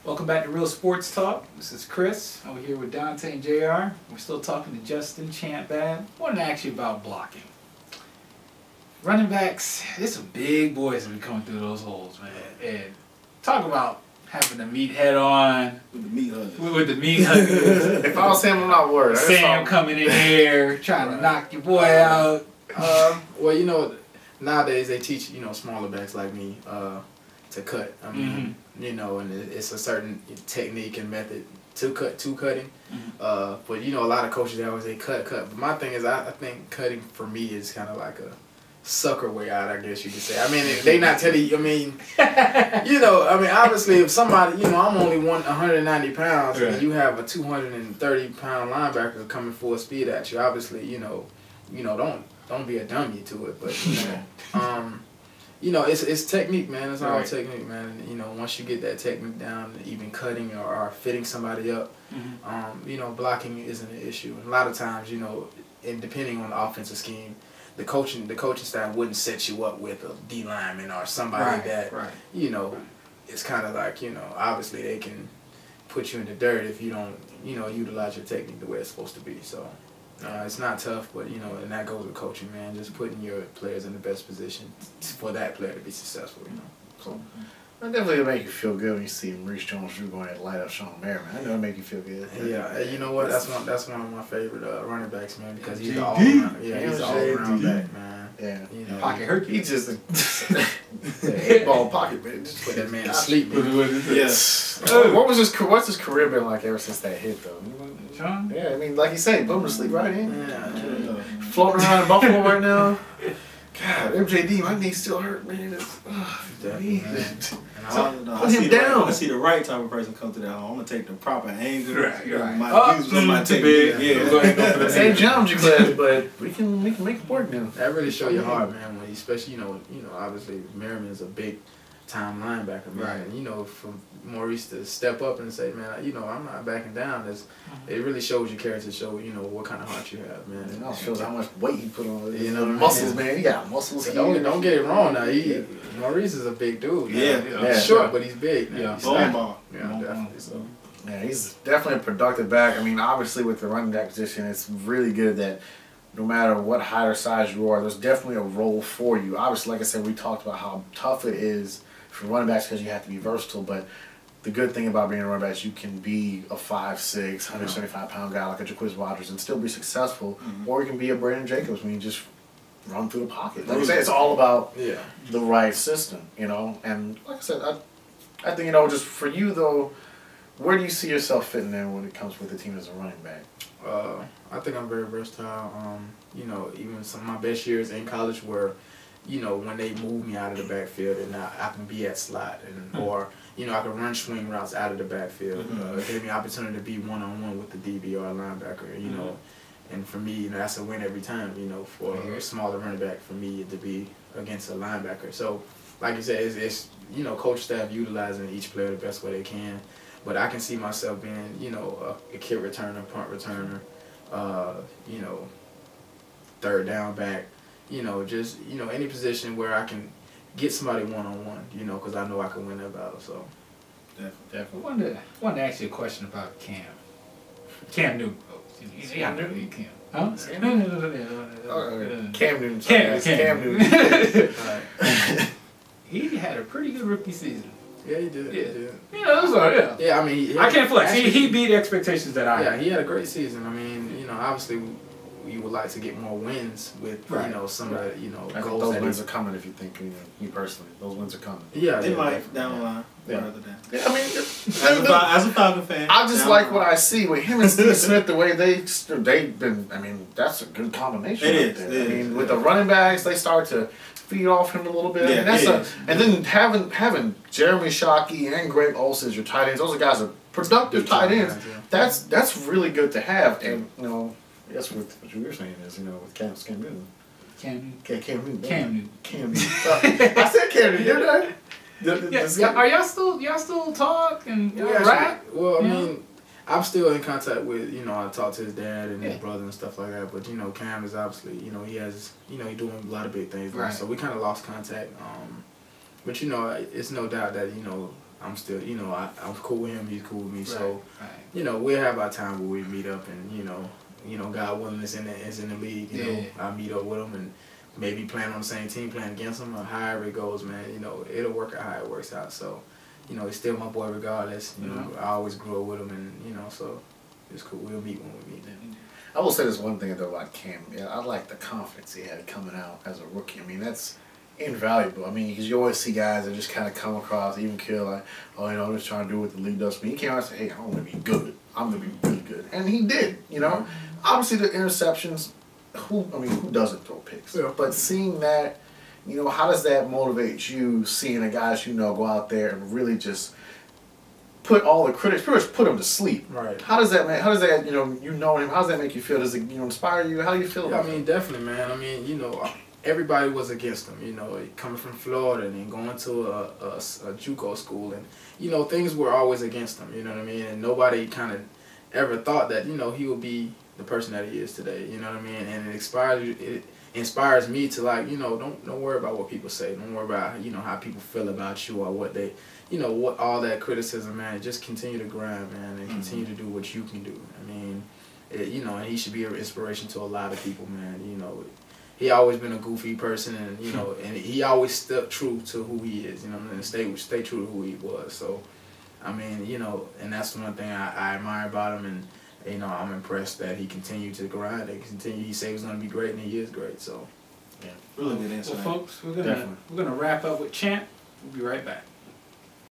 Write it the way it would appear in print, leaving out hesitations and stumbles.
Welcome back to Real Sports Talk. This is Chris. I'm here with Dante and JR. We're still talking to Justin, Champ, Babb. I wanted to ask you about blocking. Running backs, there's some big boys that be coming through those holes, man. And talk about having to meet head on with the meat huggers. With the meat huggers. If I was him, I'm not worried. Sam coming in here trying to knock your boy out. Well, you know, nowadays they teach, you know, smaller backs like me to cut. I mean, you know, and it's a certain technique and method to cutting. But you know, a lot of coaches they always say cut. But my thing is, I think cutting for me is kind of like a sucker way out, I guess you could say. I mean, they not telling you. I mean, you know, I mean, obviously, if somebody, you know, I'm only 190 pounds, and you have a 230-pound linebacker coming full speed at you. Obviously, you know, don't be a dummy to it. But you know, it's technique, man. It's all technique, man. And, you know, once you get that technique down, even cutting or fitting somebody up, you know, blocking isn't an issue. And a lot of times, you know, and depending on the offensive scheme, the coaching staff wouldn't set you up with a D lineman or somebody that you know, it's kind of like, you know, obviously they can put you in the dirt if you don't, you know, utilize your technique the way it's supposed to be. So it's not tough, but you know, and that goes with coaching, man. Just putting your players in the best position for that player to be successful, you know. So that definitely make you feel good when you see Maurice Jones-Drew going to light up Shawne Merriman. I know it make you feel good. Yeah, you know what? That's one of my favorite running backs, man, because he's all around. Yeah, he's all around back, man. Yeah, you know, pocket hurt. He's just a head ball pocket, man. Just put that man to sleep. Yes. What's his career been like ever since that hit though? Shawne? Yeah, I mean, like you say, put him to sleep right in. Yeah. Floating around in Buffalo right now. God, MJD, my knee still hurt, man. Put him down. I see the right type of person come to that home. I'm gonna take the proper angle. Same geometry class, but we can make it work now. That really show your heart, man. When especially you know, obviously Merriman is a big time linebacker, man. And, you know, for Maurice to step up and say, man, you know, I'm not backing down. It really shows your character, show you know what kind of heart you have, man. And also shows how much weight he put on. You know, muscles, man. He got muscles. Don't get it wrong now. Maurice is a big dude. He's short, but he's big. He's ball. Definitely. So. Yeah, he's definitely a productive back. I mean, obviously with the running back position, it's really good that no matter what height or size you are, there's definitely a role for you. Obviously, like I said, we talked about how tough it is for running backs because you have to be versatile, but the good thing about being a running back is you can be a 5'6", 175-pound guy like a Jaquiz Rogers and still be successful, or you can be a Brandon Jacobs when you just run through the pocket. Like I said, it's all about the right system, you know. And like I said, I think, you know, just for you though, where do you see yourself fitting in when it comes with the team as a running back? I think I'm very versatile. You know, even some of my best years in college were, you know, when they move me out of the backfield and I can be at slot or, you know, I can run swing routes out of the backfield. It gave me an opportunity to be one-on-one with the DB or a linebacker, you know. And for me, you know, that's a win every time, you know, for a smaller running back for me to be against a linebacker. So, like you said, it's you know, coach staff utilizing each player the best way they can. But I can see myself being, you know, a kick returner, punt returner, you know, third down back. You know, just, you know, any position where I can get somebody one-on-one, you know, because I know I can win that battle, so. Definitely. I wanted to ask you a question about Cam. Cam Newton. Cam Newton. Huh? Cam Newton. Cam Newton. He had a pretty good rookie season. Yeah, he did. You know, that's all, Yeah, I mean, I can't flex. He beat expectations that I had. Yeah, he had a great season. I mean, you know, obviously, you would like to get more wins with, you know, some of the, you know, goals. Those wins are coming if you think, you know, me personally. Those wins are coming. Yeah, they might down the line. Yeah. I mean, as a Falcon fan, I just like what I see with him and Steve Smith, the way they've been. I mean, that's a good combination. It is. I mean, with the running backs, they start to feed off him a little bit. Yeah, and then having Jeremy Shockey and Greg Olsen as your tight ends, those are guys are productive tight ends. That's really good to have. And you know, I guess what you were saying is, you know, with Cam Newton. Cam Newton. I said Cam Newton, didn't I? Are y'all still talk and rap? Well, I mean, I'm still in contact with, you know, I talked to his dad and his brother and stuff like that. But, you know, Cam is obviously, you know, he's doing a lot of big things now. So we kind of lost contact. But, you know, it's no doubt that, you know, I'm still, you know, I'm cool with him, he's cool with me. Right, So, right. you know, we'll have our time where we meet up, and you know, God willing, is in the league. You know, I meet up with him and maybe playing on the same team, playing against him, or however it goes, man. You know, it'll work out how it works out. So, you know, he's still my boy regardless. You know, I always grew up with him, and you know, so it's cool. We'll meet when we meet. I will say this one thing though about Cam. Yeah, I like the confidence he had coming out as a rookie. I mean, that's invaluable. I mean, because you always see guys that just kind of come across, even kill like, oh, you know, I'm just trying to do what the league does. But he came out and said, hey, I'm going to be good. I'm going to be really good. And he did, you know. Obviously, the interceptions, who doesn't throw picks? Yeah. But seeing that, you know, how does that motivate you, seeing the guys you know go out there and really just put all the critics, pretty much put them to sleep? Right. How does that, you know him, how does that make you feel? Does it, you know, inspire you? How do you feel about I mean, definitely, man. I mean, you know, everybody was against him, you know, coming from Florida and then going to a JUCO school, and you know, things were always against him, you know what I mean, and nobody kind of ever thought that, you know, he would be the person that he is today, you know what I mean, and it inspires me to, like, you know, don't worry about what people say, don't worry about, you know, how people feel about you or what they, you know, what all that criticism, man. Just continue to grind, man, and continue to do what you can do. I mean, you know, and he should be an inspiration to a lot of people, man. You know, he always been a goofy person, and you know, and he always stuck true to who he is. You know, and stay true to who he was. So, I mean, you know, and that's the one thing I admire about him, and you know, I'm impressed that he continued to grind. He said he was going to be great, and he is great. So, yeah, really good answer. Well, folks, we're gonna wrap up with Champ. We'll be right back.